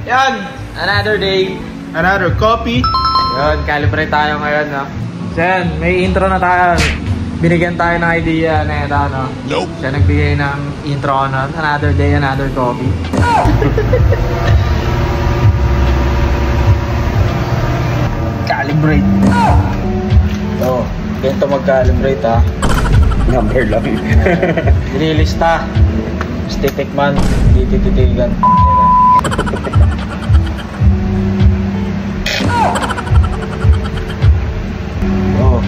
Yan! Another day. Another copy. Yun, calibrate tayo ngayon, no? So yan, may intro na tayo. Binigyan tayo ng idea na ito, no? Nope. Siya nagbigay ng intro, no? Another day, another copy. Calibrate. Oo, ganito mag-calibrate, ha? Number lang. Nililista. Titikman, hindi tititigan. Oh,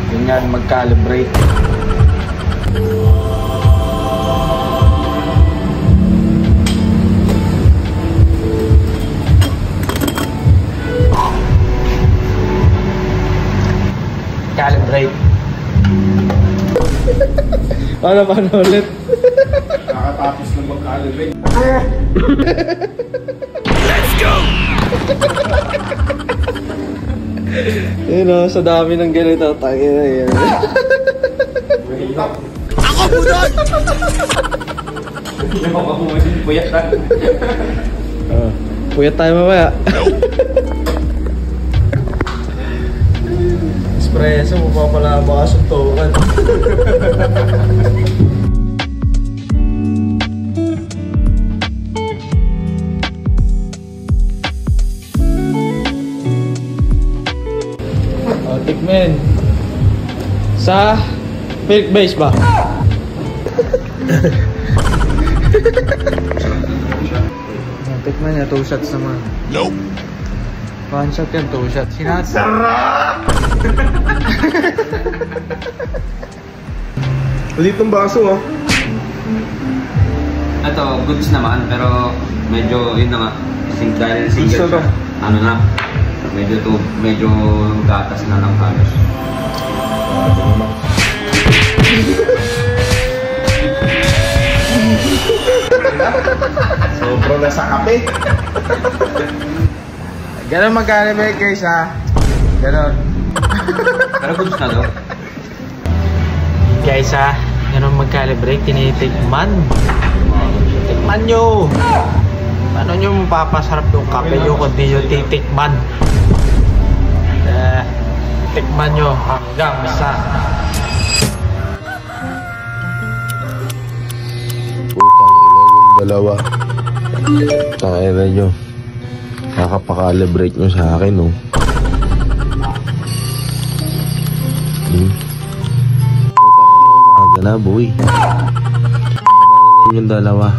ganyan mag-calibrate. Calibrate. Paano ulit? Nakatapos na mag-calibrate. Let's go! Yun o, sa dami ng ganito, tayo na yun. Ako po doon! Hindi ako makumasin, puyat na. Puyat tayo mamaya. Espresso, mukha pala makasuntukan. Tikman sa milk base ba? Tikman niya 2 shots naman. Nope. 1 shot yan, 2 shots. Sarap! Ulit ng baso, ha? Ito, goods naman, pero medyo, yun na nga, dahil single siya, ano na, medyo gatas na lang halos. Sobrang nasa kape. Ganon mag-calibrate guys, ha? Ganon. Pero goods na daw. Guys, ha? Ganon mag-calibrate, tinitikman. Tikman nyo! Paano nyo mapapasarap yung kape nyo kundi yung titikman? Tikman nyo hanggang sa putang ina yung dalawa. Tangin na nyo. Nakapakalibrate nyo sa akin, oh. Putang ina, umaga na, boy. Tangin yung dalawa.